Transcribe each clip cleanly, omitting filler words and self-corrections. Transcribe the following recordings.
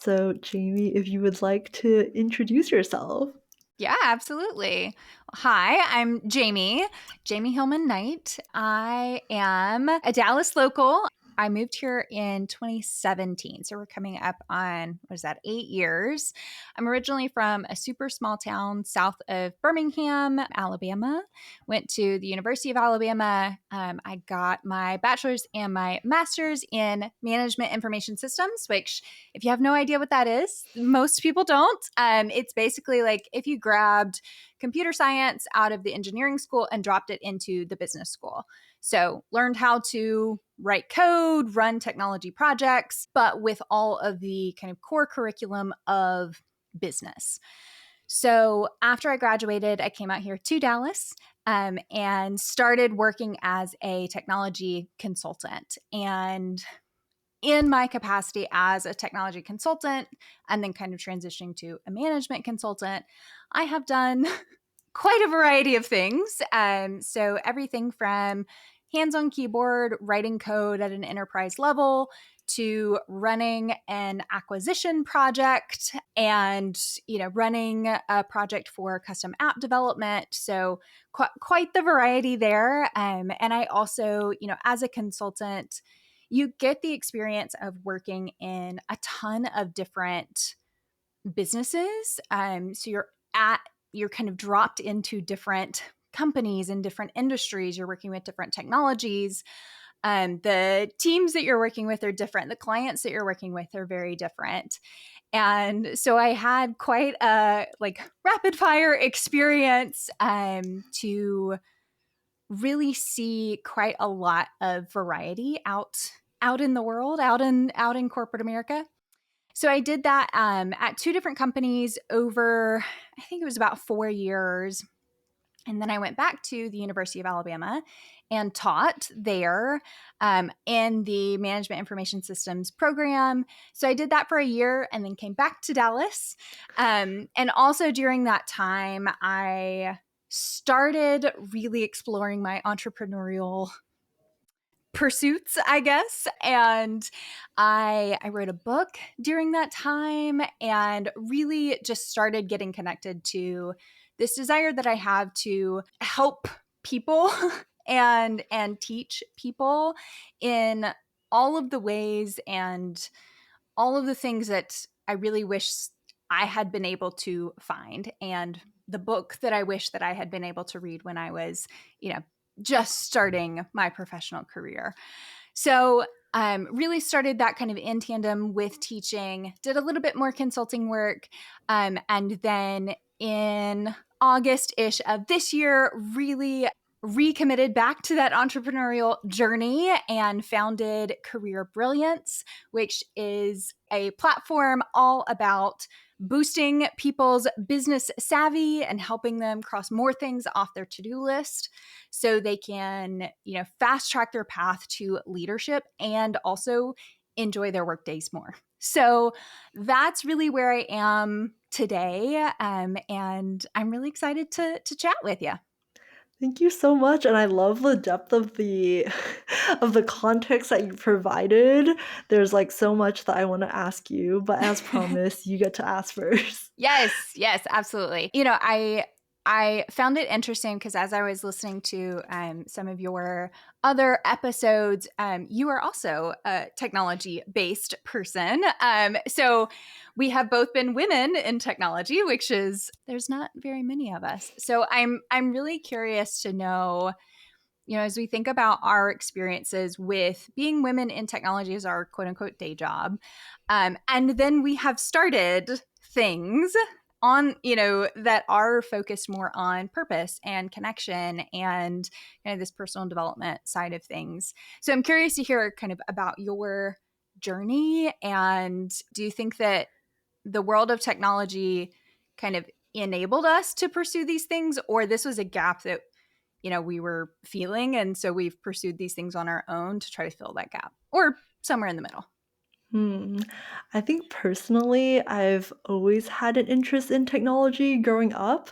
So, Jamie, if you would like to introduce yourself. Yeah, absolutely. Hi, I'm Jamie Hillman Knight. I am a Dallas local. I moved here in 2017. So we're coming up on, what is that, 8 years. I'm originally from a super small town south of Birmingham, Alabama. Went to the University of Alabama. I got my bachelor's and my master's in management information systems, which, if you have no idea what that is, most people don't. It's basically like if you grabbed computer science out of the engineering school and dropped it into the business school. So, learned how to write code, run technology projects, but with all of the kind of core curriculum of business. So, after I graduated, I came out here to Dallas and started working as a technology consultant. And in my capacity as a technology consultant and then kind of transitioning to a management consultant, I have done quite a variety of things. So everything from hands-on keyboard, writing code at an enterprise level, to running an acquisition project and running a project for custom app development. So quite the variety there. And I also, as a consultant, you get the experience of working in a ton of different businesses. So you're kind of dropped into different companies and different industries. You're working with different technologies. The teams that you're working with are different. The clients that you're working with are very different. And so I had quite a rapid fire experience to really see quite a lot of variety out in the world, out in corporate America. So I did that at two different companies over, I think it was about 4 years. And then I went back to the University of Alabama and taught there in the Management Information Systems program. So I did that for a year and then came back to Dallas. And also during that time, I started really exploring my entrepreneurial pursuits, I guess. And I wrote a book during that time and really just started getting connected to this desire that I have to help people and teach people in all of the ways and all of the things that I really wish I had been able to find, and the book that I wish that I had been able to read when I was, just starting my professional career. So really started that kind of in tandem with teaching, did a little bit more consulting work. And then in August-ish of this year, really recommitted back to that entrepreneurial journey and founded Career Brilliance, which is a platform all about boosting people's business savvy and helping them cross more things off their to-do list so they can, fast track their path to leadership and also enjoy their work days more. So that's really where I am today. And I'm really excited to chat with you. Thank you so much, and I love the depth of the of the context that you provided. There's, so much that I wanna ask you, but as promised, you get to ask first. Yes, absolutely. I found it interesting because as I was listening to some of your other episodes, you are also a technology based person. So we have both been women in technology, which is there's not very many of us. So I'm really curious to know, as we think about our experiences with being women in technology as our quote unquote day job, and then we have started things on that are focused more on purpose and connection and this personal development side of things. So I'm curious to hear kind of about your journey, and do you think that the world of technology kind of enabled us to pursue these things, or this was a gap that we were feeling and so we've pursued these things on our own to try to fill that gap, or somewhere in the middle? Hmm. I think personally, I've always had an interest in technology growing up,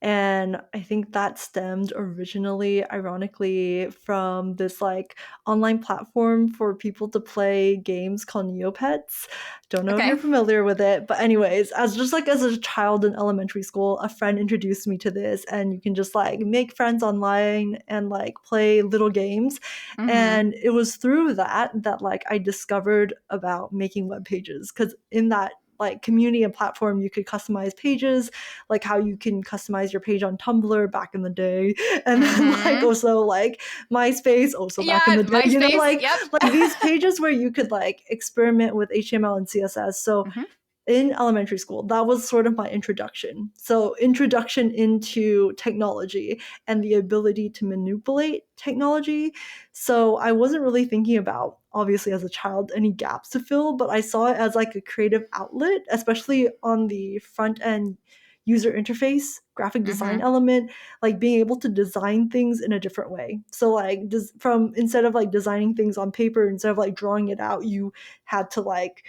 And I think that stemmed originally, ironically, from this like online platform for people to play games called Neopets. Don't know if you're Okay. familiar with it, but anyways, as a child in elementary school, a friend introduced me to this, and you can just like make friends online and like play little games. Mm-hmm. And it was through that like I discovered about making web pages, because in that like community and platform you could customize pages, like how you can customize your page on Tumblr back in the day, and then like Mm-hmm. also like MySpace also back in Yeah, the day, MySpace. Yep. like these pages where you could like experiment with HTML and CSS. So Mm-hmm. in elementary school, that was sort of my introduction. So, introduction into technology and the ability to manipulate technology. So, I wasn't really thinking about, obviously, as a child, any gaps to fill, but I saw it as like a creative outlet, especially on the front end user interface, graphic design Mm-hmm. element, like being able to design things in a different way. So, like, from instead of like designing things on paper, instead of like drawing it out, you had to like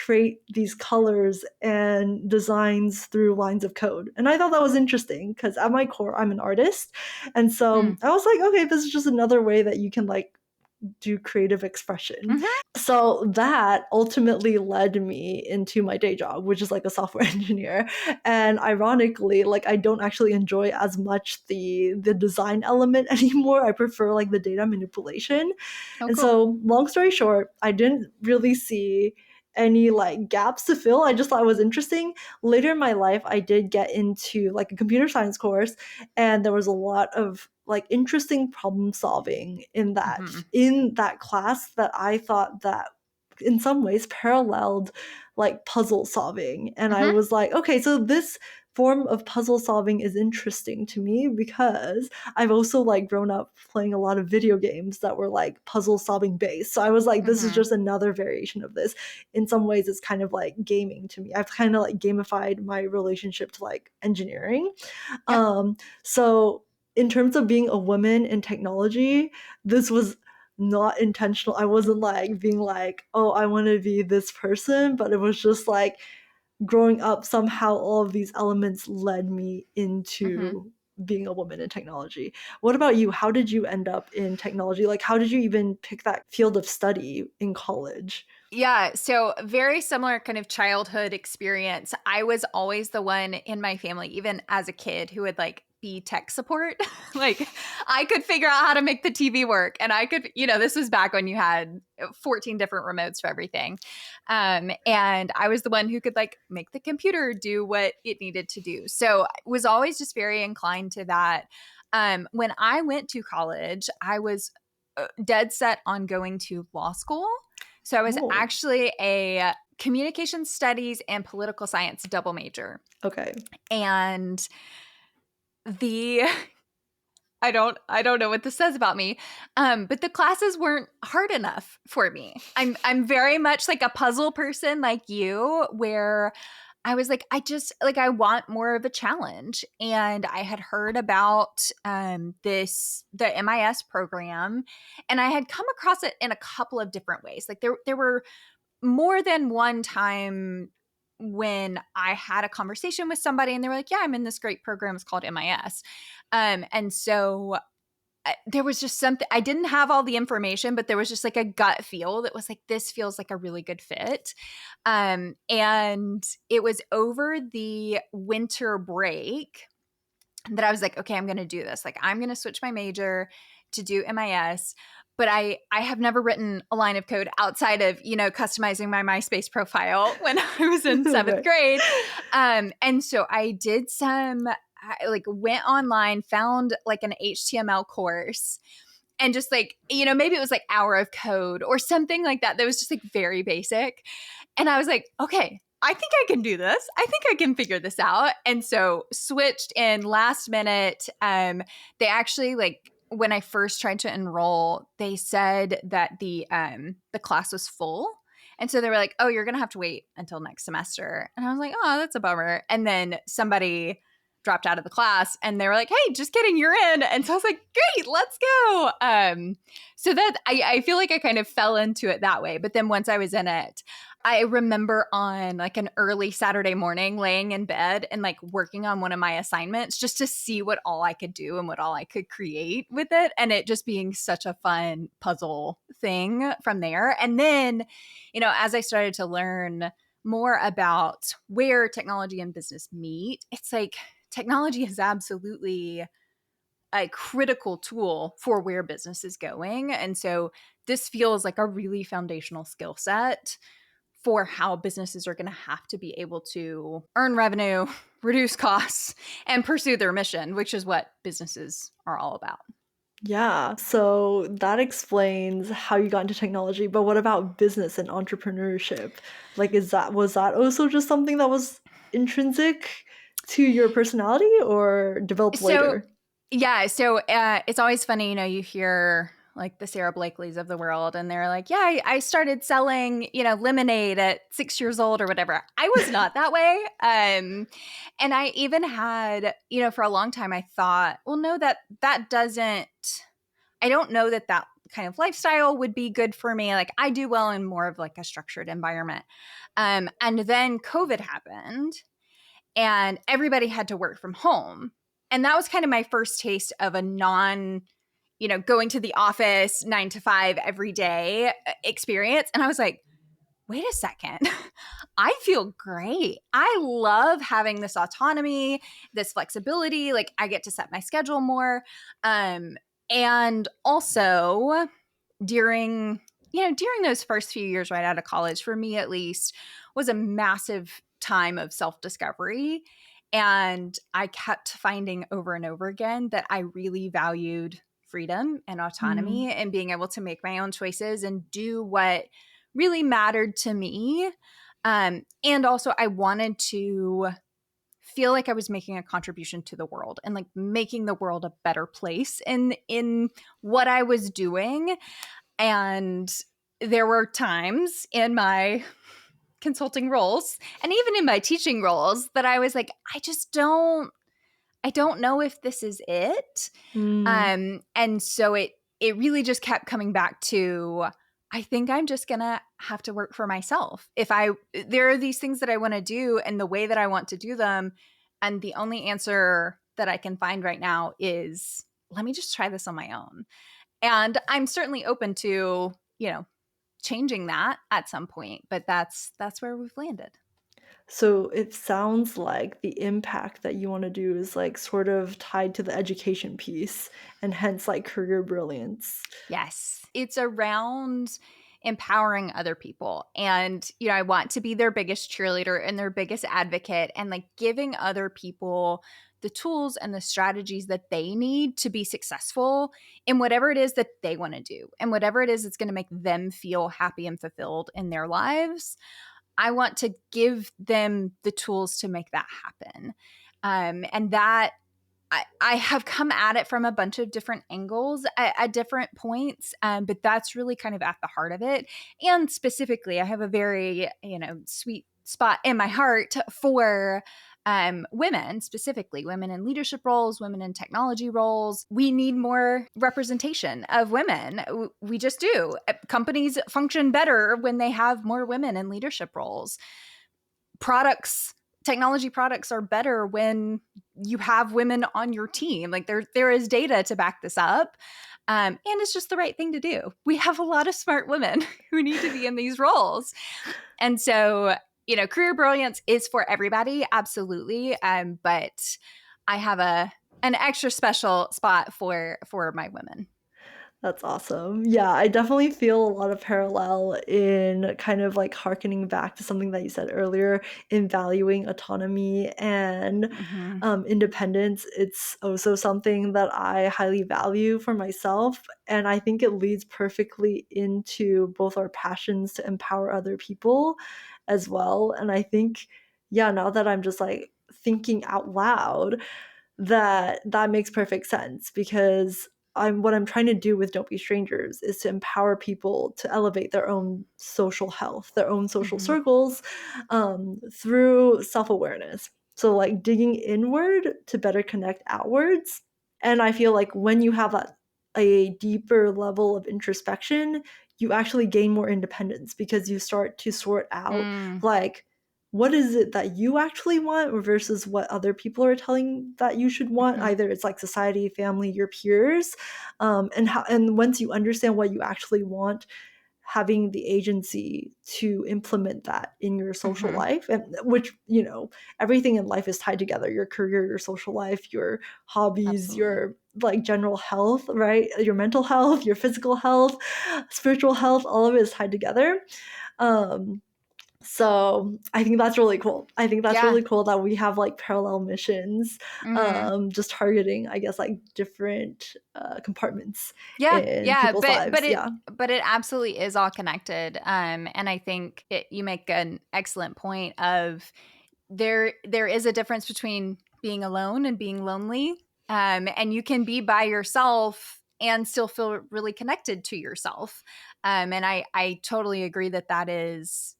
create these colors and designs through lines of code. And I thought that was interesting because at my core, I'm an artist. And so Mm. I was like, okay, this is just another way that you can like do creative expression. Mm-hmm. So that ultimately led me into my day job, which is like a software engineer. And ironically, like I don't actually enjoy as much the design element anymore. I prefer like the data manipulation. Oh, And cool. so long story short, I didn't really see any like gaps to fill. I just thought it was interesting. Later in my life, I did get into like a computer science course, and there was a lot of like interesting problem solving Mm-hmm. in that class that I thought that in some ways paralleled like puzzle solving. And I Mm-hmm. was like, okay, so this form of puzzle solving is interesting to me because I've also like grown up playing a lot of video games that were like puzzle solving based. So I was like, this is Mm-hmm. just another variation of this. In some ways, it's kind of like gaming to me. I've kind of like gamified my relationship to like engineering. Yep. So in terms of being a woman in technology, this was not intentional. I wasn't like being like, oh, I want to be this person, but it was just like growing up, somehow all of these elements led me Mm-hmm. into being a woman in technology. What about you? How did you end up in technology? Like, how did you even pick that field of study in college? Yeah, so very similar kind of childhood experience. I was always the one in my family, even as a kid, who would like be tech support. Like I could figure out how to make the TV work, and I could, this was back when you had 14 different remotes for everything. And I was the one who could like make the computer do what it needed to do. So I was always just very inclined to that. When I went to college, I was dead set on going to law school. So I was Oh, actually a communication studies and political science double major. okay. And the I don't know what this says about me. But the classes weren't hard enough for me. I'm very much like a puzzle person like you, where I was like, I want more of a challenge. And I had heard about the MIS program, and I had come across it in a couple of different ways. Like there were more than one time when I had a conversation with somebody and they were like, yeah, I'm in this great program. It's called MIS. And so there was just something, I didn't have all the information, but there was just like a gut feel that was like, this feels like a really good fit. And it was over the winter break that I was like, okay, I'm going to do this. Like, I'm going to switch my major to do MIS. But I have never written a line of code outside of, customizing my MySpace profile when I was in seventh Right. grade. And so I did I like went online, found like an HTML course, and just like, maybe it was like hour of code or something like that. That was just like very basic. And I was like, okay, I think I can do this. I think I can figure this out. And so switched in last minute. They actually like when I first tried to enroll, they said that the class was full. And so they were like, oh, you're gonna have to wait until next semester. And I was like, oh, that's a bummer. And then somebody dropped out of the class, and they were like, hey, just kidding, you're in. And so I was like, great, let's go. So that I feel like I kind of fell into it that way. But then once I was in it, I remember on like an early Saturday morning laying in bed and like working on one of my assignments just to see what all I could do and what all I could create with it. And it just being such a fun puzzle thing from there. And then, as I started to learn more about where technology and business meet, it's like technology is absolutely a critical tool for where business is going. And so this feels like a really foundational skill set for how businesses are going to have to be able to earn revenue, reduce costs, and pursue their mission, which is what businesses are all about. Yeah, so that explains how you got into technology, but what about business and entrepreneurship? Like, was that also just something that was intrinsic to your personality or developed So, later? yeah, so it's always funny, you hear like the Sarah Blakeleys of the world, and they're like, yeah, I started selling, lemonade at 6 years old or whatever. I was not that way. And I even had, for a long time, I thought, well, no, that doesn't, I don't know that kind of lifestyle would be good for me. Like I do well in more of like a structured environment. And then COVID happened and everybody had to work from home. And that was kind of my first taste of a going to the office 9 to 5 every day experience. And I was like, wait a second. I feel great. I love having this autonomy, this flexibility. Like I get to set my schedule more. And also during those first few years right out of college, for me at least, was a massive time of self-discovery. And I kept finding over and over again that I really valued freedom and Mm. autonomy and being able to make my own choices and do what really mattered to me. And also, I wanted to feel like I was making a contribution to the world and like making the world a better place in what I was doing. And there were times in my consulting roles and even in my teaching roles that I was like, I don't know if this is it. Mm. And so it really just kept coming back to I think I'm just gonna have to work for myself. If there are these things that I want to do and the way that I want to do them, and the only answer that I can find right now is let me just try this on my own. And I'm certainly open to, changing that at some point, but that's where we've landed. So it sounds like the impact that you want to do is like sort of tied to the education piece and hence like career brilliance. Yes. It's around empowering other people. And, I want to be their biggest cheerleader and their biggest advocate and like giving other people the tools and the strategies that they need to be successful in whatever it is that they want to do and whatever it is that's going to make them feel happy and fulfilled in their lives. I want to give them the tools to make that happen. And that I have come at it from a bunch of different angles at different points, but that's really kind of at the heart of it. And specifically, I have a very sweet spot in my heart for women, specifically women in leadership roles, women in technology roles. We need more representation of women. We just do. Companies function better when they have more women in leadership roles. Products Technology products are better when you have women on your team. Like there is data to back this up. And it's just the right thing to do. We have a lot of smart women who need to be in these roles. And so, career brilliance is for everybody, absolutely. But I have an extra special spot for my women. That's awesome. Yeah, I definitely feel a lot of parallel in kind of like harkening back to something that you said earlier in valuing autonomy and Mm-hmm. independence. It's also something that I highly value for myself. And I think it leads perfectly into both our passions to empower other people as well. And I think, yeah, now that I'm just like thinking out loud, that makes perfect sense because what I'm trying to do with Don't Be Strangers is to empower people to elevate their own social health, their own social Mm-hmm. circles through self-awareness. So like digging inward to better connect outwards. And I feel like when you have a deeper level of introspection, you actually gain more independence because you start to sort out Mm, like what is it that you actually want versus what other people are telling that you should want. mhm, Either it's like society, family, your peers, and once you understand what you actually want, having the agency to implement that in your social mhm. life, and which, everything in life is tied together: your career, your social life, your hobbies, Absolutely. your like general health, right? Your mental health, your physical health, spiritual health, all of it is tied together. Um so I think that's really cool. I think that's Yeah. really cool that we have like parallel missions, Mhm. just targeting, I guess, like different compartments Yeah, in yeah, people's but lives. Yeah. it absolutely is all connected. And I think you make an excellent point of there is a difference between being alone and being lonely. And you can be by yourself and still feel really connected to yourself. And I totally agree that that is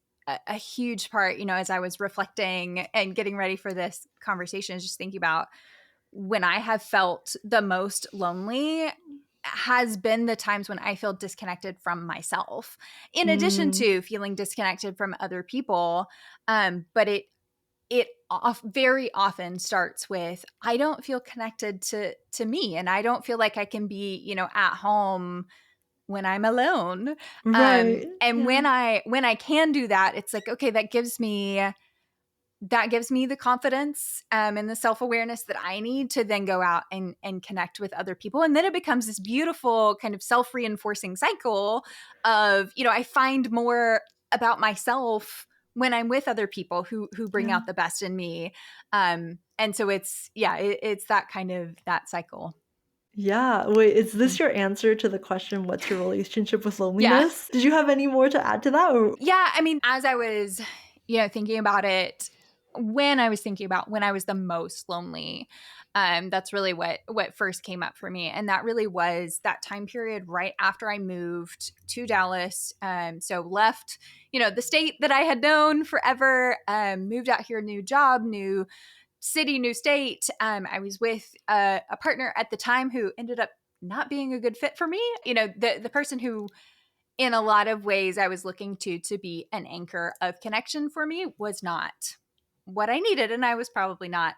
a huge part. As I was reflecting and getting ready for this conversation, just thinking about when I have felt the most lonely has been the times when I feel disconnected from myself, in addition Mm, to feeling disconnected from other people. But very often starts with I don't feel connected to me, and I don't feel like I can be at home when I'm alone. right. And Yeah. when I can do that, it's like, okay, that gives me the confidence, and the self-awareness that I need to then go out and connect with other people. And then it becomes this beautiful kind of self-reinforcing cycle of, I find more about myself when I'm with other people who bring Yeah. out the best in me. And so it's that kind of that cycle. Yeah. Wait, is Mm. this your answer to the question, what's your relationship with Yeah. loneliness? Did you have any more to add to that? Or Yeah, I mean, as I was, thinking about it, when I was thinking about when I was the most lonely, that's really what first came up for me, and that really was that time period right after I moved to Dallas. So left, the state that I had known forever, moved out here, new job, new city, new state. I was with a partner at the time who ended up not being a good fit for me. The person who in a lot of ways I was looking to be an anchor of connection for me was not what I needed, and I was probably not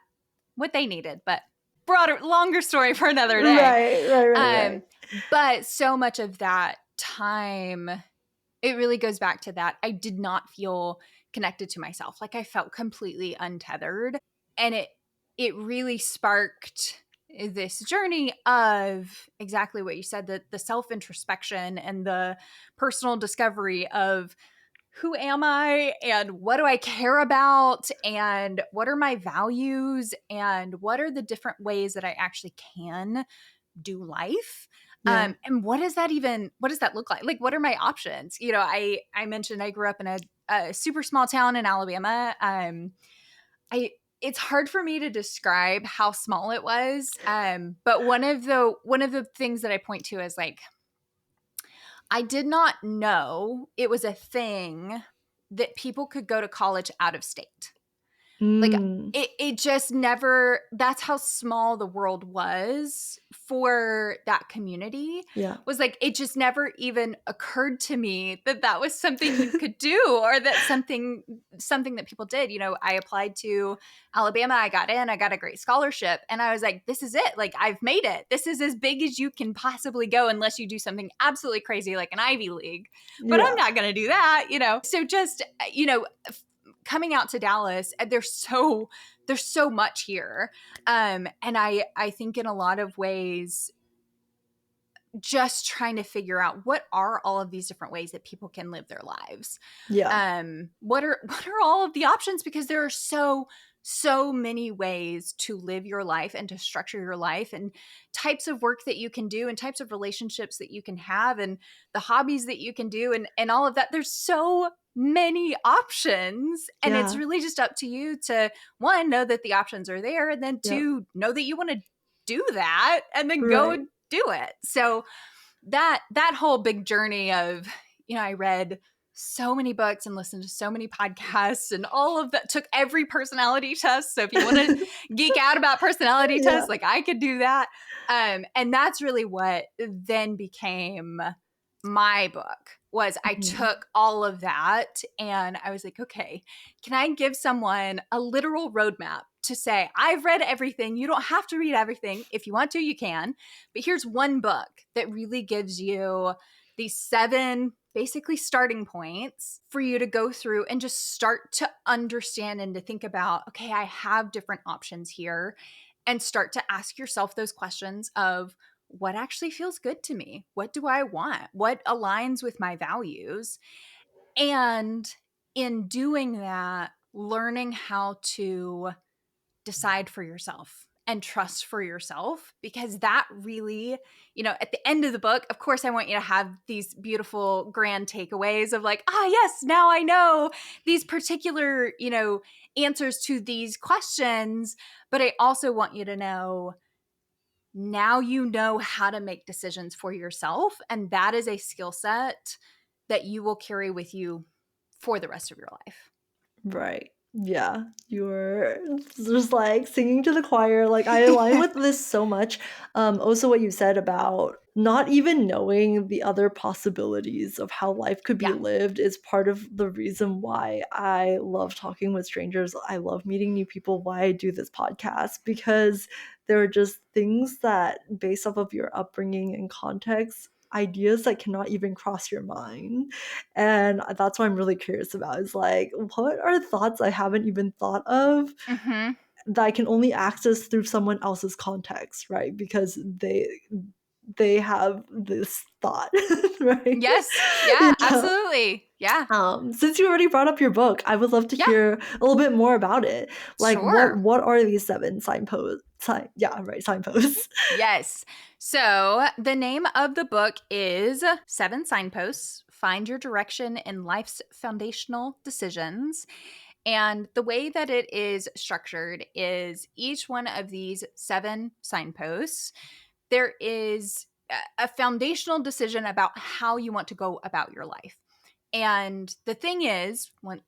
what they needed, but longer story for another day. right, right, right, um right. but so much of that time, it really goes back to that I did not feel connected to myself. Like I felt completely untethered, and it really sparked this journey of exactly what you said, the self introspection and the personal discovery of who am I and what do I care about and what are my values and what are the different ways that I actually can do life. Yeah. And what does that look like? Like, what are my options? I mentioned I grew up in a super small town in Alabama. I It's hard for me to describe how small it was. But one of the things that I point to is like I did not know it was a thing that people could go to college out of state. Like Mm, it just never, that's how small the world was for that community. yeah. Was like it just never even occurred to me that that was something you could do, or that something that people did. I applied to Alabama, I got in, I got a great scholarship, and I was like, this is it. Like I've made it. This is as big as you can possibly go unless you do something absolutely crazy like an Ivy League. But I'm Yeah. not going to do that. So just coming out to Dallas, there's so much here. And I think in a lot of ways, just trying to figure out what are all of these different ways that people can live their lives. Yeah. What are all of the options? Because there are so many ways to live your life and to structure your life, and types of work that you can do, and types of relationships that you can have, and the hobbies that you can do, and all of that. There's so many options, and it's Yeah. really just up to you to, one, know that the options are there, and then Yep. two, know that you want to do that and then go Right. do it. So that whole big journey of, I read so many books and listened to so many podcasts and all of that. Took every personality test. So if you want to geek out about personality Yeah. tests, like I could do that. And that's really what then became my book. Was I Mhm. took all of that and I was like, okay, can I give someone a literal roadmap to say, I've read everything. You don't have to read everything. If you want to, you can. But here's one book that really gives you these 7 basically starting points for you to go through and just start to understand and to think about, okay, I have different options here, and start to ask yourself those questions of what actually feels good to me? What do I want? What aligns with my values? And in doing that, learning how to decide for yourself and trust for yourself, because that really, at the end of the book, of course, I want you to have these beautiful grand takeaways of like, yes, now I know these particular, answers to these questions. But I also want you to know now you know how to make decisions for yourself. And that is a skill set that you will carry with you for the rest of your life. Right. Yeah. You're just like singing to the choir. Like I align with this so much. Also what you said about not even knowing the other possibilities of how life could be Yeah. lived is part of the reason why I love talking with strangers. I love meeting new people, why I do this podcast, because there are just things that based off of your upbringing and context, ideas that cannot even cross your mind. And that's what I'm really curious about is like, what are thoughts I haven't even thought of Hmm. that I can only access through someone else's context, right? Because they have this thought, right? Yes. Yeah, Yeah. absolutely. Yeah. Since you already brought up your book, I would love to Yeah. hear a little bit more about it. Like, Sure. what are these 7 signposts? Yeah, right, signposts. Yes. So the name of the book is 7 Signposts: Find Your Direction in Life's Foundational Decisions. And the way that it is structured is each one of these 7 signposts, there is a foundational decision about how you want to go about your life. And the thing is, when,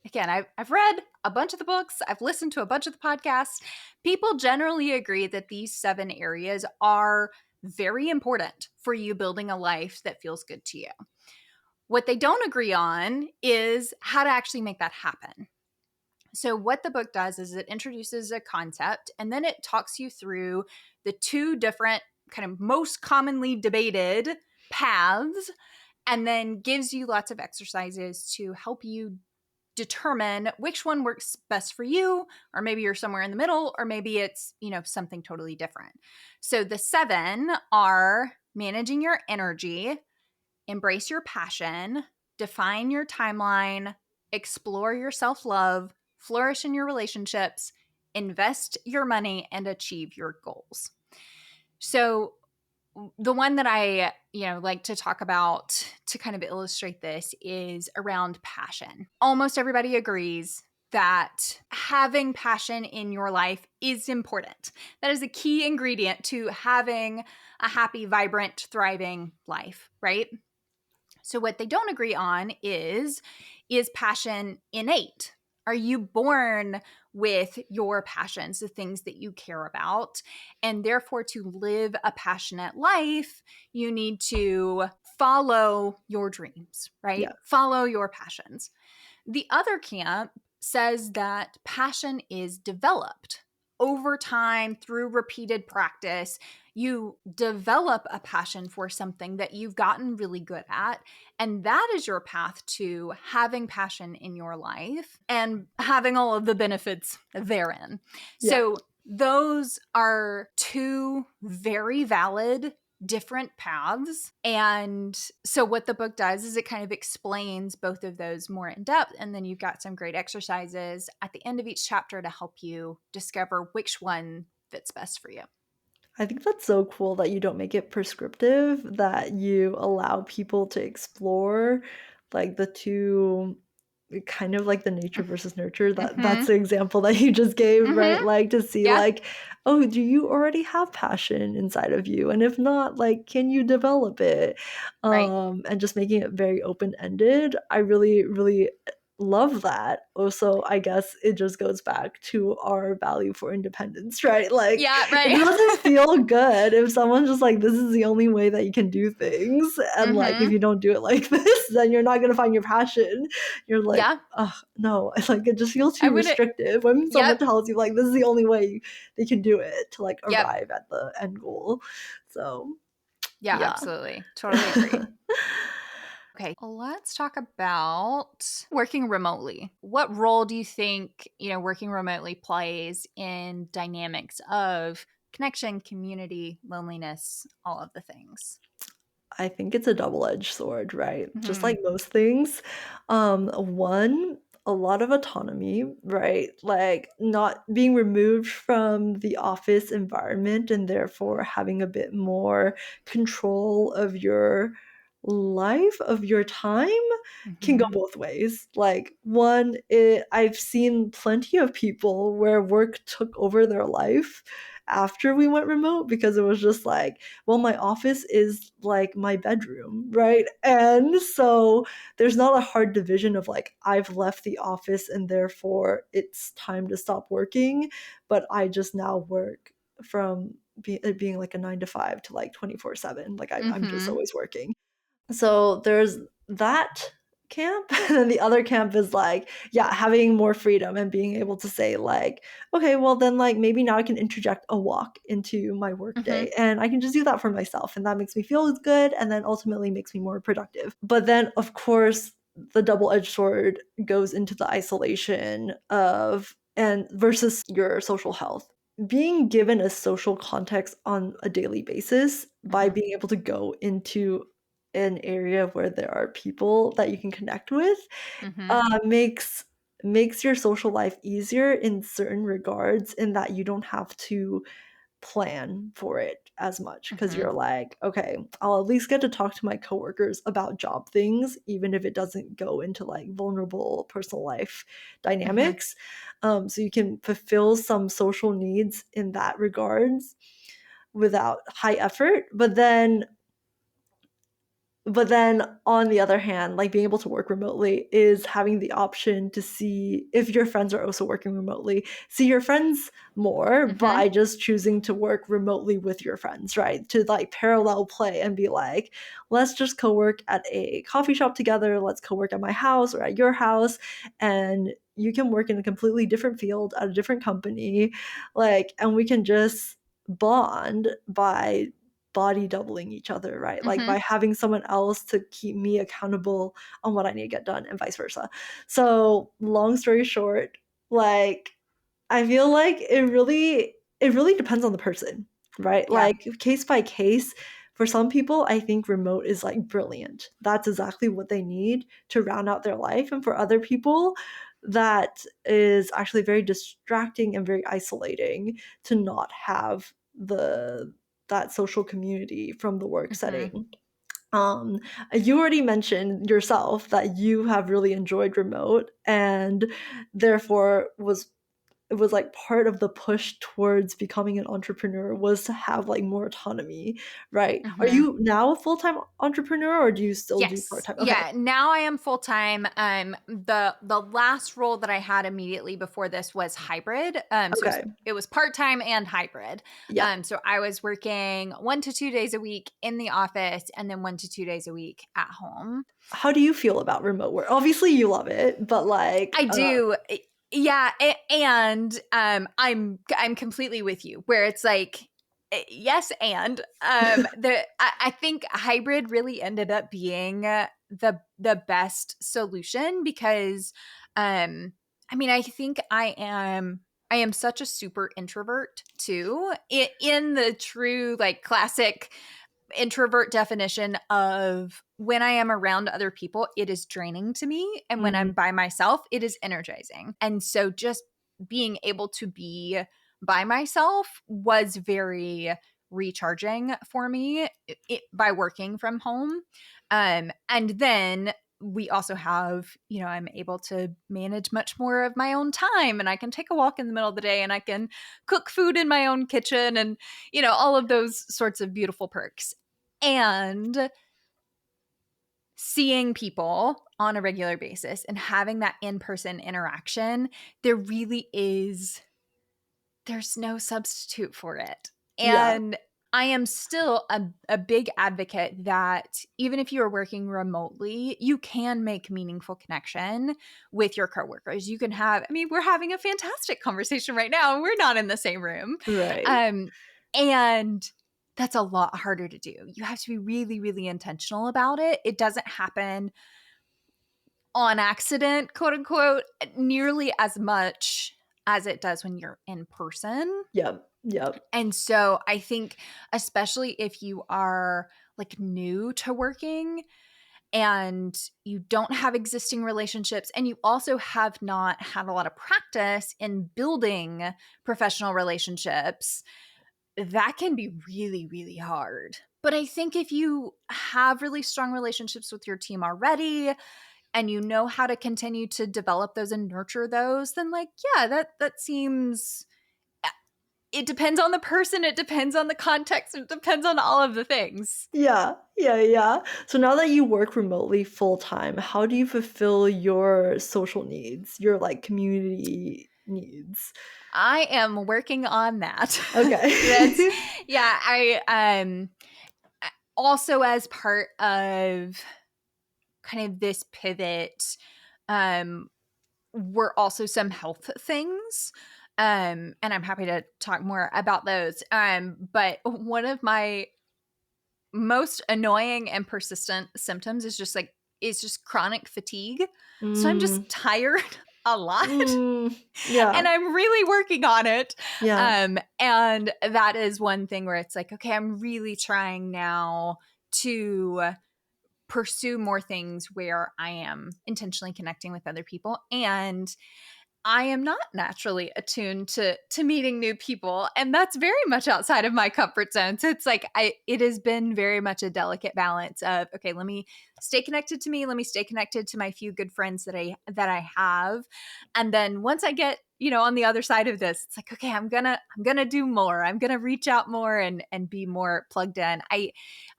again, I've read a bunch of the books, I've listened to a bunch of the podcasts. People generally agree that these 7 areas are very important for you building a life that feels good to you. What they don't agree on is how to actually make that happen. So, what the book does is it introduces a concept and then it talks you through the 2 different kind of most commonly debated paths, and then gives you lots of exercises to help you determine which one works best for you, or maybe you're somewhere in the middle, or maybe it's, something totally different. So, the 7 are managing your energy, embrace your passion, define your timeline, explore your self love, flourish in your relationships, invest your money, and achieve your goals. So, the one that I, like to talk about to kind of illustrate this is around passion. Almost everybody agrees that having passion in your life is important. That is a key ingredient to having a happy, vibrant, thriving life, right? So what they don't agree on is passion innate? Are you born with your passions, the things that you care about? And therefore, to live a passionate life, you need to follow your dreams, right? Yeah. Follow your passions. The other camp says that passion is developed over time through repeated practice. You develop a passion for something that you've gotten really good at, and that is your path to having passion in your life and having all of the benefits therein. Yeah. So, those are 2 very valid different paths. And so, what the book does is it kind of explains both of those more in depth. And then you've got some great exercises at the end of each chapter to help you discover which one fits best for you. I think that's so cool that you don't make it prescriptive, that you allow people to explore like the 2 kind of like the nature versus nurture, that's Mhm. the example that you just gave, right? Mhm. Like to see Yeah. like, oh, do you already have passion inside of you? And if not, like, can you develop it? Right. And just making it very open-ended. I really, really love that. Also, I guess it just goes back to our value for independence, right? Like, Yeah, it right. doesn't feel good if someone's just like, this is the only way that you can do things. And like, if Mhm. you don't do it like this, then you're not gonna find your passion. You're like, Yeah. oh no, like it just feels I too wouldn't. restrictive when someone Yep. tells you like this is the only way they can do it to like Yep. arrive at the end goal. So Yeah, yeah. absolutely. Totally agree. Okay, let's talk about working remotely. What role do you think, working remotely plays in dynamics of connection, community, loneliness, all of the things? I think it's a double-edged sword, right? Just Mhm. like most things. One, a lot of autonomy, right? Like not being removed from the office environment and therefore having a bit more control of your life, of your time can go Mhm. both ways. Like I've seen plenty of people where work took over their life after we went remote because it was just like, well, my office is like my bedroom, right? And so there's not a hard division of like, I've left the office and therefore it's time to stop working, but I just now work from it being like a 9 to 5 to like 24/7. Like I'm just Mhm. always working. So there's that camp. And then the other camp is like, yeah, having more freedom and being able to say, like, okay, well, then, like, maybe now I can interject a walk into my Mhm. workday and I can just do that for myself. And that makes me feel good and then ultimately makes me more productive. But then, of course, the double edged sword goes into the isolation of and versus your social health. Being given a social context on a daily basis by Mhm. being able to go into an area where there are people that you can connect with, Mhm. makes your social life easier in certain regards in that you don't have to plan for it as much because 'cause Mhm. you're like, "Okay, I'll at least get to talk to my coworkers about job things, even if it doesn't go into, like, vulnerable personal life Mhm. dynamics." So you can fulfill some social needs in that regards without high effort, but then on the other hand, like being able to work remotely is having the option to see if your friends are also working remotely, see your friends more Mhm. by just choosing to work remotely with your friends, right? To like parallel play and be like, let's just co-work at a coffee shop together, let's co-work at my house or at your house, and you can work in a completely different field at a different company, like, and we can just bond by body doubling each other, right? Like by Mhm. having someone else to keep me accountable on what I need to get done and vice versa. So, long story short, like I feel like it really depends on the person, right? Yeah. Like case by case. For some people, I think remote is like brilliant. That's exactly what they need to round out their life. And for other people, that is actually very distracting and very isolating to not have the that social community from the work Mhm. setting. Um, you already mentioned yourself that you have really enjoyed remote and therefore it was like part of the push towards becoming an entrepreneur was to have like more autonomy, right? Are Mhm. you now a full-time entrepreneur or do you still do Yes. part-time? Okay. Yeah. Now I am full time. The last role that I had immediately before this was hybrid. So Okay. it was part time and hybrid. Yeah. So I was working 1 to 2 days a week in the office, and then 1 to 2 days a week at home. How do you feel about remote work? Obviously you love it, but like I do. Yeah, and I'm completely with you. Where it's like, yes, and I think hybrid really ended up being the best solution because, I mean, I think I am such a super introvert too, in the true like classic introvert definition of when I am around other people, it is draining to me. And when Mhm. I'm by myself, it is energizing. And so just being able to be by myself was very recharging for me by working from home. And then we also have, I'm able to manage much more of my own time, and I can take a walk in the middle of the day, and I can cook food in my own kitchen, and, all of those sorts of beautiful perks. And seeing people on a regular basis and having that in-person interaction, there really is, there's no substitute for it. Yeah. And I am still a big advocate that even if you are working remotely, you can make meaningful connection with your coworkers. You can have, I mean, we're having a fantastic conversation right now, and we're not in the same room. Right. Um, and that's a lot harder to do. You have to be really, really intentional about it. It doesn't happen on accident, quote unquote, nearly as much as it does when you're in person. Yep. Yep. And so I think, especially if you are like new to working and you don't have existing relationships, and you also have not had a lot of practice in building professional relationships, that can be really, really hard. But I think if you have really strong relationships with your team already, and you know how to continue to develop those and nurture those, then like, yeah, that seems, it depends on the person, it depends on the context, it depends on all of the things. Yeah, yeah, yeah. So now that you work remotely full time, how do you fulfill your social needs, your like community needs? I am working on that. That's Okay. yeah, also as part of kind of this pivot, um were also some health things. And I'm happy to talk more about those. But one of my most annoying and persistent symptoms is just chronic fatigue. So I'm Mm, just tired a lot. mm, yeah, And I'm really working on it. yeah, And that is one thing where it's like, okay, I'm really trying now to pursue more things where I am intentionally connecting with other people. And I am not naturally attuned to meeting new people, and that's very much outside of my comfort zone. So it's like it has been very much a delicate balance of, okay, let me stay connected to me, let me stay connected to my few good friends that I have. And then once I get, on the other side of this, it's like, okay, I'm gonna do more. I'm gonna reach out more and be more plugged in. I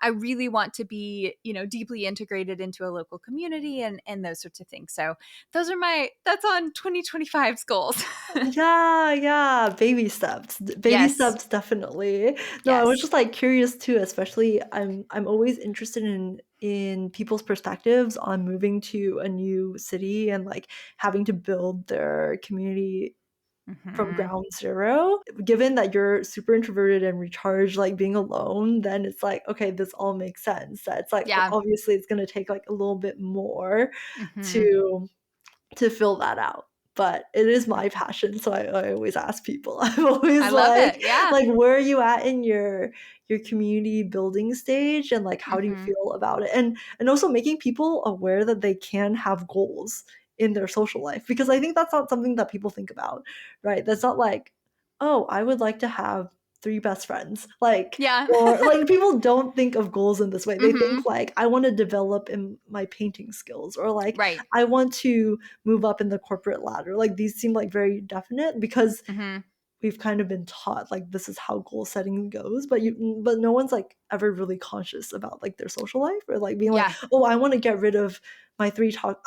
really want to be, deeply integrated into a local community and those sorts of things. So that's on 2025's goals. yeah, yeah. Baby steps, baby Yes. steps, definitely. No, I was Yes. just like curious too. Especially, I'm always interested in people's perspectives on moving to a new city and like having to build their community from Mhm. ground zero. Given that you're super introverted and recharged, like being alone, then it's like, okay, this all makes sense. That it's like Yeah. obviously it's gonna take like a little bit more Mhm. to fill that out. But it is my passion, so I always ask people. I'm always I love it. Yeah. where are you at in your community building stage, and like how do you Mhm. feel about it? And also making people aware that they can have goals in their social life, because I think that's not something that people think about, right? That's not like, oh, I would like to have three best friends, like, Yeah. or like people don't think of goals in this way. They think Mhm. like, I want to develop in my painting skills, or like Right. I want to move up in the corporate ladder. Like these seem like very definite because Mhm. we've kind of been taught like this is how goal setting goes, but no one's like ever really conscious about like their social life, or like being like, Yeah. oh, I want to get rid of my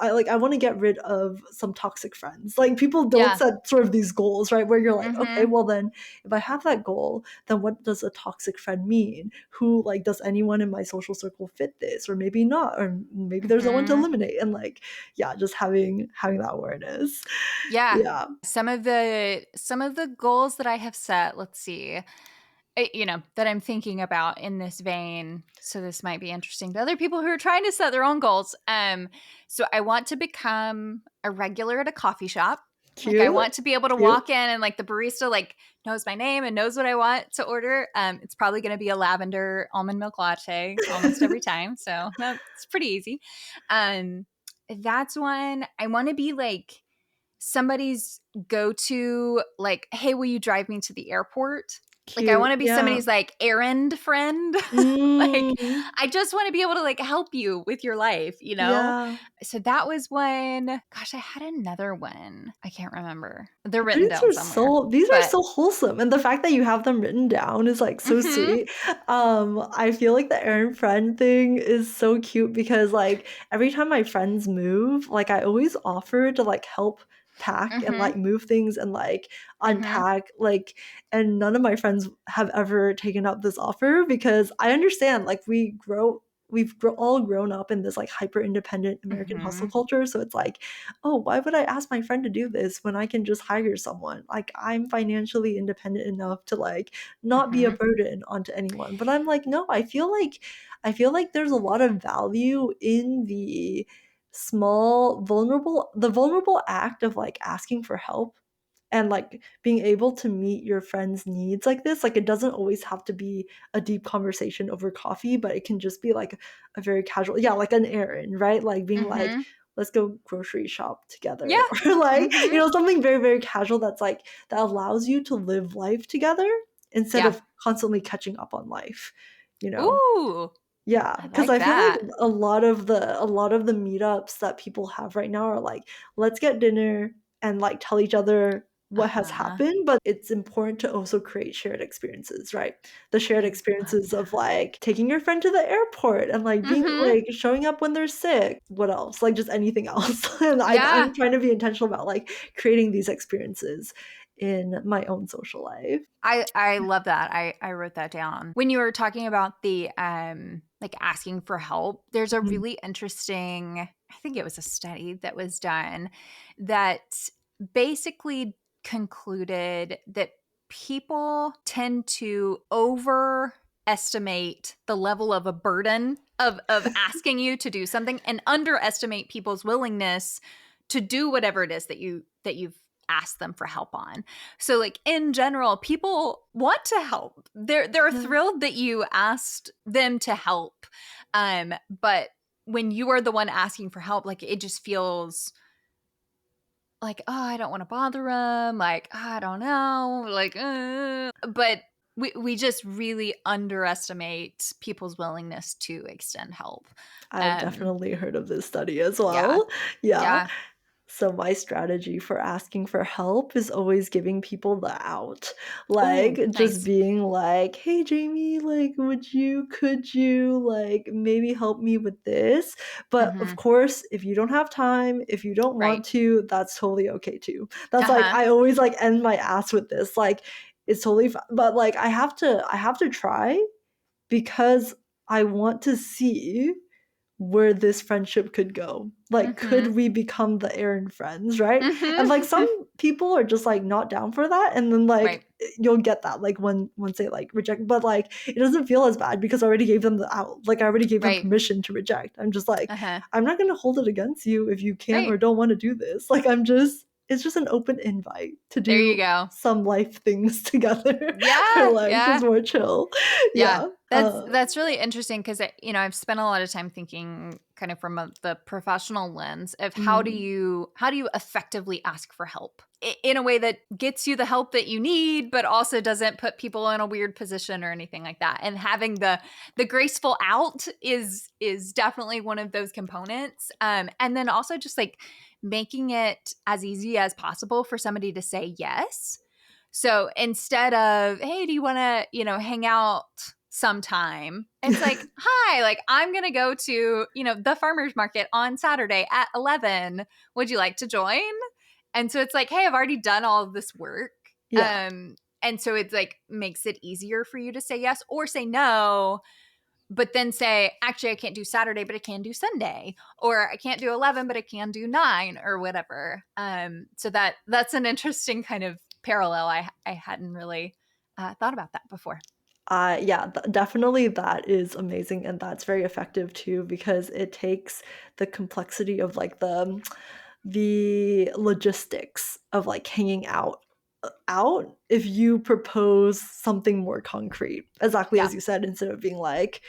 I want to get rid of some toxic friends. Like people don't Yeah. set sort of these goals, right? Where you're like, okay, Mhm. well then if I have that goal, then what does a toxic friend mean? Who, like, does anyone in my social circle fit this, or maybe not, or maybe there's no one to Mhm. eliminate, and like, yeah, just having that awareness. Yeah. Yeah. Some of the goals that I have set, let's see, that I'm thinking about in this vein. So this might be interesting to other people who are trying to set their own goals. So I want to become a regular at a coffee shop. Like I Cute. want to be able to Cute. walk in and like the barista like knows my name and knows what I want to order. It's probably going to be a lavender almond milk latte almost every time. So that's pretty easy. Um, that's one. I want to be like somebody's go to, like, hey, will you drive me to the airport? Like, I Cute. wanna be Yeah. somebody's, like, errand friend. Like, Mm. I just wanna be able to, like, help you with your life, you know? Yeah. So that was one. Gosh, I had another one. I can't remember. They're written These down are somewhere. But so wholesome, and the fact that you have them written down is, like, so mhm, sweet. I feel like the errand friend thing is so cute because, like, every time my friends move, like, I always offer to, like, help pack and, mhm, like, move things and, like, mhm, unpack, like and none of my friends have ever taken up this offer because I understand, like, all grown up in this, like, hyper independent American hustle mhm, culture, so it's like, "Oh, why would I ask my friend to do this when I can just hire someone?" Like, I'm financially independent enough to, like, not be a mhm, burden onto anyone, but I'm like, "No, I feel like there's a lot of value in the vulnerable act of, like, asking for help and, like, being able to meet your friend's needs like this. Like, it doesn't always have to be a deep conversation over coffee, but it can just be, like, a very casual yeah, like an errand, right? Like, being like, mhm. "Let's go grocery shop Yeah. together," or, like, Mhm. something very, very casual that's, like that allows you to live life together instead Yeah. of constantly catching up on life, you know? Ooh, Yeah, I because like I feel like that. a lot of the meetups that people have right now are like, "Let's get dinner and, like, tell each other what has Uh-huh. happened," but it's important to also create shared experiences, right? The shared I love experiences of, that. like, taking your friend to the airport and, like, being Mhm. like, showing up when they're sick. What else? Like, just anything else. And Yeah. I'm trying to be intentional about, like, creating these experiences in my own social life. I love that. I wrote that down. When you were talking about the, like, asking for help, there's a Mhm. really interesting I think it was a study that was done that basically concluded that people tend to overestimate the level of a burden of asking you to do something and underestimate people's willingness to do whatever it is that you've asked them for help on. So, like, in general, people want to help. They're Yeah. thrilled that you asked them to help. But when you are the one asking for help, like, it just feels like, "Oh, I don't wanna bother them. Like, I don't know, like, but we just really underestimate people's willingness to extend help. I've Um, definitely heard of this study as yeah, well. Yeah. yeah. So my strategy for asking for help is always giving people the out. Like, Ooh, just nice. being like, "Hey, Jamie, like, could you, like, maybe help me with this?" But, of Mhm. course, if you don't have time, if you don't Right. want to, that's totally okay too. That's, like Uh-huh. I always, like, end my ask with this, like, it's totally but, like, I have to try because I want to see where this friendship could go. Like, Mhm. could we become the errand friends, right? And, like, some Mhm. people are just, like, not down for that, and then, Right. like, you'll get that, like, once they, like, reject but, like, it doesn't feel as bad because I already gave them the out. Like, I already gave them Right. permission to reject. I'm just like, Uh-huh. "I'm not gonna hold it against you if you can't Right. or don't wanna do this." Like, it's just an open invite to There you do go. some life things together where Yeah, life is yeah, more chill. yeah. Yeah, That's really interesting because I've spent a lot of time thinking kind of from the professional lens of mhm. how do you effectively ask for help in a way that gets you the help that you need, but also doesn't put people in a weird position or anything like that. And having the graceful out is definitely one of those components. And then also just like making it as easy as possible for somebody to say yes. So instead of, hey, do you want to, hang out sometime? It's like, hi, like I'm going to go to, the farmer's market on Saturday at 11. Would you like to join? And so it's like, hey, I've already done all of this work. Yeah, And so it's like makes it easier for you to say yes or say no, but then say, actually, I can't do Saturday, but I can do Sunday, or I can't do 11, but I can do 9 or whatever. So that's an interesting kind of parallel. I hadn't really thought about that before. yeah, definitely that is amazing, and that's very effective too because it takes the complexity of like the logistics of like hanging out if you propose something more concrete. Exactly Yeah. as you said, instead of being like,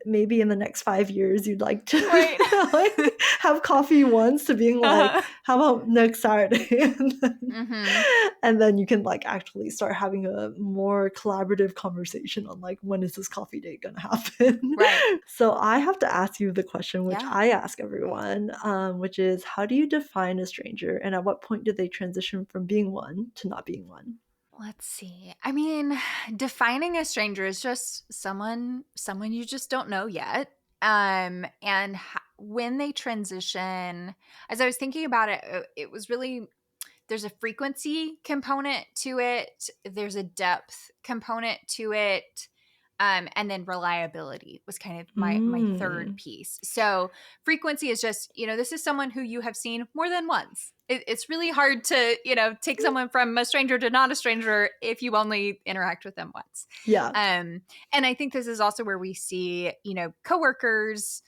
maybe in the next 5 years you'd like to Right. like have coffee once, to being like, Uh-huh. how about next Saturday? Mhm. And then you can like actually start having a more collaborative conversation on like, when is this coffee date gonna happen? Right. So I have to ask you the question which Yeah. I ask everyone, which is, how do you define a stranger, and at what point do they transition from being one to not being one? Let's see. I mean, defining a stranger is just someone you just don't know yet. And when they transition, as I was thinking about it, it was really, there's a frequency component to it, there's a depth component to it, and then reliability was kind of my third Mm. piece. So frequency is just, this is someone who you have seen more than once. It's really hard to, take someone from a stranger to not a stranger if you only interact with them once. Yeah. And I think this is also where we see, coworkers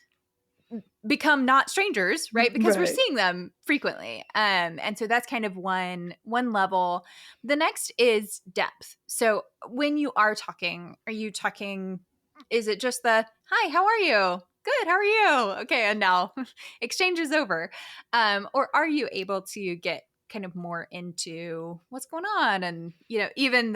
become not strangers, right? Because we're Right. seeing them frequently. And so that's kind of one level. The next is depth. So when you are talking, is it just the hi, how are you? Good, how are you? Okay, and now exchange is over. Or are you able to get kind of more into what's going on? And even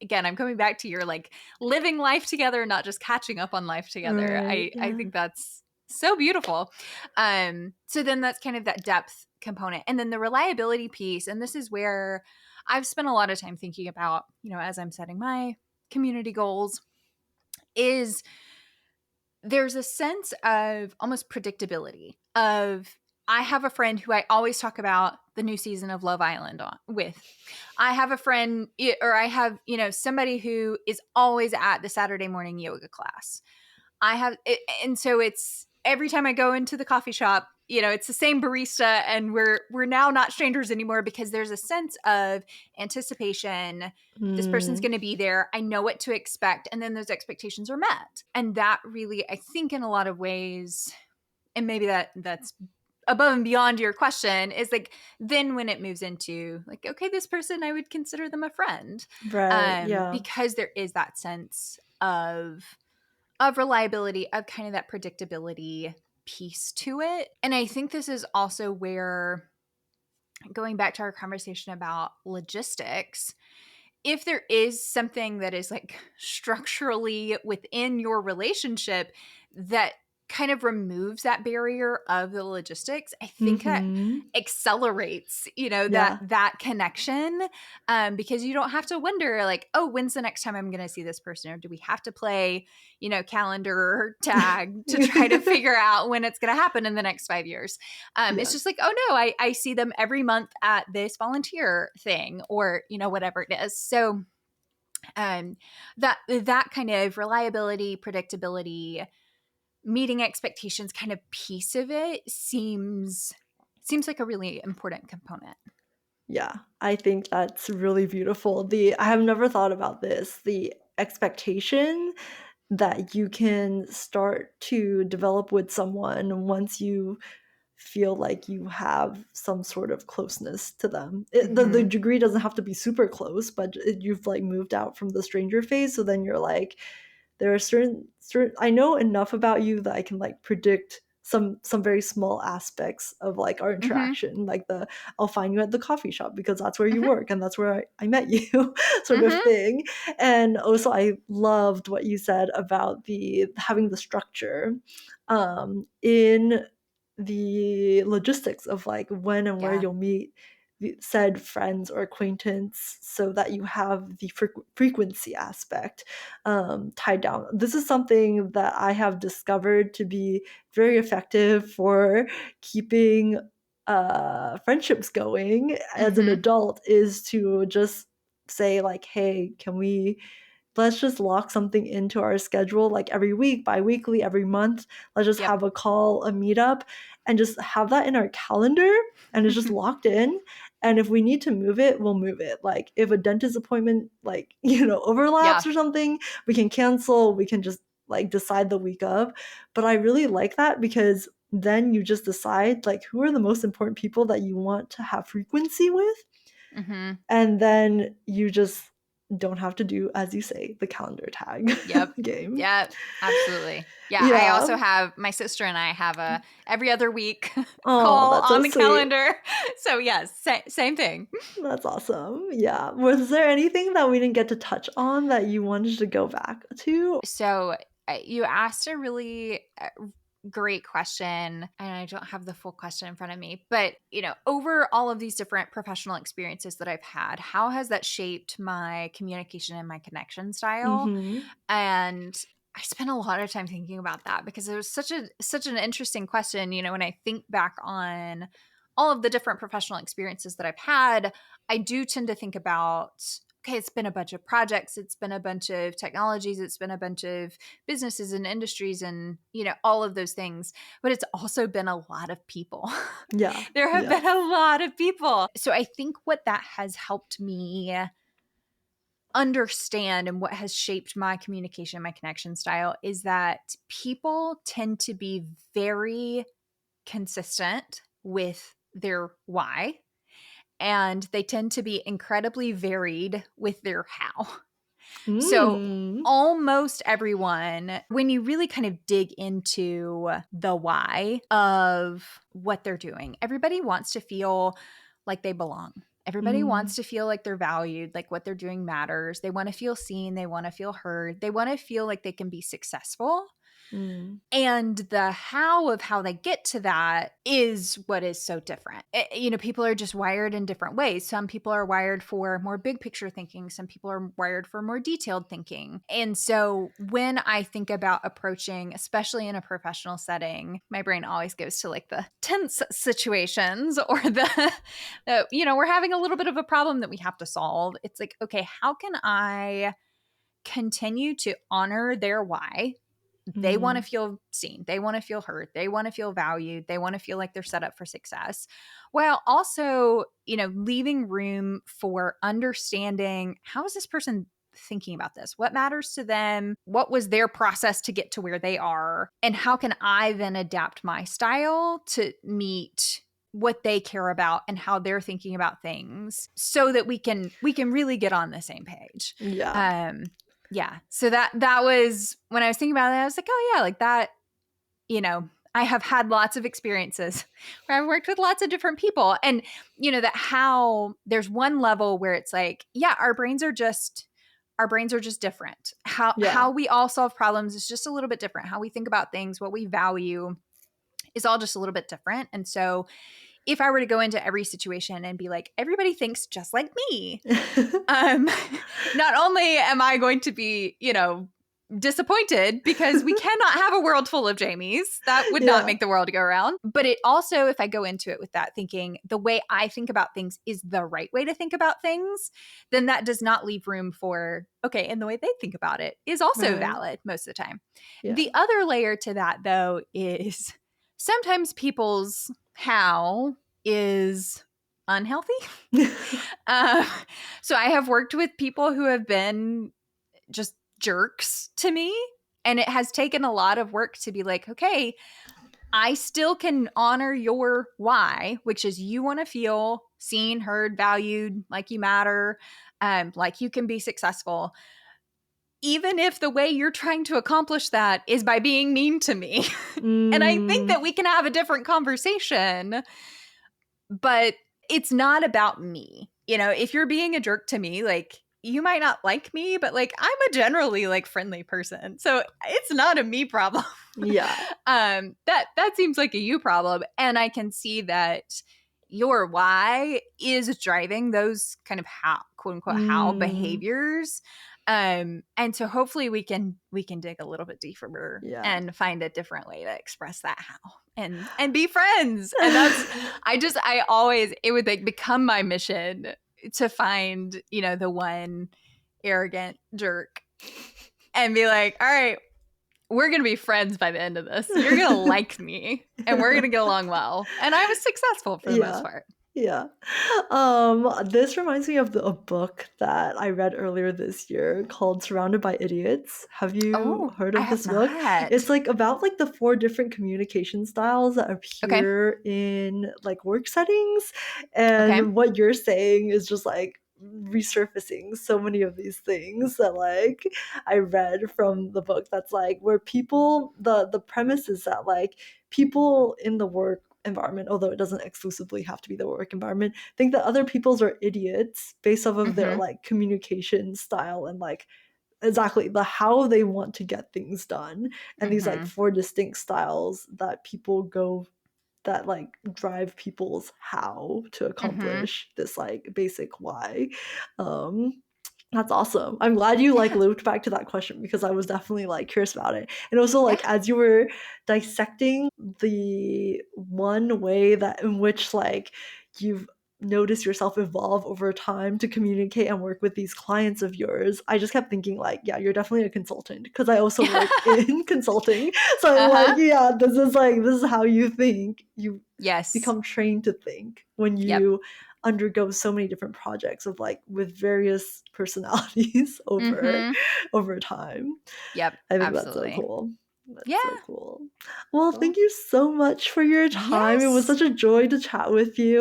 again, I'm coming back to your like living life together, not just catching up on life together. Right. I Yeah. think that's so beautiful. So then that's kind of that depth component. And then the reliability piece, and this is where I've spent a lot of time thinking about, as I'm setting my community goals, is there's a sense of almost predictability of I have a friend who I always talk about the new season of Love Island with. I have a friend, or I have, somebody who is always at the Saturday morning yoga class. I have it, and so it's every time I go into the coffee shop, it's the same barista, and we're now not strangers anymore because there's a sense of anticipation. This person's Mm. going to be there. I know what to expect, and then those expectations are met. And that really, I think, in a lot of ways, and maybe that's above and beyond your question, is like then when it moves into like, okay, this person, I would consider them a friend, Right. Yeah. because there is that sense of reliability, of kind of that predictability piece to it. And I think this is also where, going back to our conversation about logistics, if there is something that is like structurally within your relationship that kind of removes that barrier of the logistics, I think that Mhm. accelerates, that Yeah. that connection, because you don't have to wonder like, oh, when's the next time I'm going to see this person, or do we have to play, calendar tag to try to figure out when it's going to happen in the next 5 years. It's Yeah. just like, oh no, I see them every month at this volunteer thing, or whatever it is. So that kind of reliability, predictability, meeting expectations kind of piece of it seems like a really important component. Yeah, I think that's really beautiful. I have never thought about this. The expectation that you can start to develop with someone once you feel like you have some sort of closeness to them. The Mhm. degree doesn't have to be super close, but you've like moved out from the stranger phase. So then you're like, there are certain I know enough about you that I can like predict some very small aspects of like our Mhm. interaction, like I'll find you at the coffee shop because that's where you Mhm. work and that's where I met you sort of Mhm. thing. And also I loved what you said about the having the structure in the logistics of like when and where Yeah. you'll meet said friends or acquaintance, so that you have the frequency aspect tied down. This is something that I have discovered to be very effective for keeping friendships going as an Mhm. adult, is to just say like, hey, can we let's just lock something into our schedule, like every week, bi-weekly, every month. Let's just Yep. have a call, a meetup, and just have that in our calendar, and it's just locked in. And if we need to move it, we'll move it. Like if a dentist appointment like, overlaps Yeah. or something, we can cancel, we can just like decide the week of. But I really like that because then you just decide like who are the most important people that you want to have frequency with, Mhm. and then you just don't have to do, as you say, the calendar tag Yep. game. Yep. Absolutely. Yeah. I Yeah. also have my sister and I have a every other week Oh, call that's so on the sweet. calendar. So yes, same thing. That's awesome. Yeah. Was there anything that we didn't get to touch on that you wanted to go back to? So you asked a really great question, and I don't have the full question in front of me, but over all of these different professional experiences that I've had, how has that shaped my communication and my connection style? Mhm. And I spent a lot of time thinking about that because it was such an interesting question. When I think back on all of the different professional experiences that I've had, I do tend to think about, okay, it's been a bunch of projects, it's been a bunch of technologies, it's been a bunch of businesses and industries and, all of those things. But it's also been a lot of people. Yeah. There have Yeah. been a lot of people. So I think what that has helped me understand and what has shaped my communication, my connection style is that people tend to be very consistent with their why, and they tend to be incredibly varied with their how. So Mm. almost everyone, when you really kind of dig into the why of what they're doing, everybody wants to feel like they belong. Everybody Mm. wants to feel like they're valued, like what they're doing matters. They want to feel seen. They want to feel heard. They want to feel like they can be successful. Mm. And the how of how they get to that is what is so different. People are just wired in different ways. Some people are wired for more big picture thinking. Some people are wired for more detailed thinking. And so when I think about approaching, especially in a professional setting, my brain always goes to like the tense situations or we're having a little bit of a problem that we have to solve. It's like, okay, how can I continue to honor their why? They want to Mm. feel seen. They want to feel heard. They want to feel valued. They want to feel like they're set up for success, while also, leaving room for understanding, how is this person thinking about this? What matters to them? What was their process to get to where they are? And how can I then adapt my style to meet what they care about and how they're thinking about things so that we can really get on the same page. Yeah. Yeah. So that was when I was thinking about it, I was like, oh yeah, like that, I have had lots of experiences where I've worked with lots of different people. And that how there's one level where it's like, yeah, our brains are just different. Yeah. How we all solve problems is just a little bit different. How we think about things, what we value is all just a little bit different. And so if I were to go into every situation and be like, everybody thinks just like me, um, not only am I going to be, disappointed because we cannot have a world full of Jamies. That would not Yeah. make the world go around. But it also, if I go into it with that thinking, the way I think about things is the right way to think about things, then that does not leave room for, okay, and the way they think about it is also Right. valid most of the time. Yeah. The other layer to that, though, is sometimes people's how is unhealthy. Uh, so I have worked with people who have been just jerks to me. And it has taken a lot of work to be like, okay, I still can honor your why, which is you want to feel seen, heard, valued, like you matter, like you can be successful. Even if the way you're trying to accomplish that is by being mean to me. And I think Mm. that we can have a different conversation, but it's not about me. If you're being a jerk to me, like you might not like me, but like I'm a generally like friendly person. So it's not a me problem. Yeah. That seems like a you problem. And I can see that your why is driving those kind of how, quote unquote, how Mm. behaviors. And so hopefully we can dig a little bit deeper Yeah. and find a different way to express that how and be friends. And that's I always, it would like become my mission to find, the one arrogant jerk and be like, all right, we're going to be friends by the end of this. You're going to like me and we're going to get along well. And I was successful for the most Yeah. part. Yeah. This reminds me of a book that I read earlier this year called Surrounded by Idiots. Have you Oh, heard I of have this book? It's not. like about like the four different communication styles that Okay. appear in like work settings. Okay. And what you're saying is just like resurfacing so many of these things that like I read from the book, that's like where people, the premise is that like people in the work environment, although it doesn't exclusively have to be the work environment, think that other people's are idiots based off of their Mhm. like communication style and like exactly the how they want to get things done, and these like Mhm. four distinct styles that people go, that like drive people's how to Mhm. accomplish this like basic why. um that's awesome. I'm glad you like Yeah. looped back to that question because I was definitely like curious about it. And also Yeah. like as you were dissecting the one way that in which like you've noticed yourself evolve over time to communicate and work with these clients of yours, I just kept thinking like, yeah, you're definitely a consultant because I also work in consulting. So I'm like, Uh-huh. yeah, this is how you think. You Yes. become trained to think when Yep. you undergo so many different projects of like with various personalities Mhm. over time. Yep, I think that's so absolutely. cool. That's Yeah. so cool. Well, Cool. thank you so much for your time. It was Yes. such a joy to chat with you.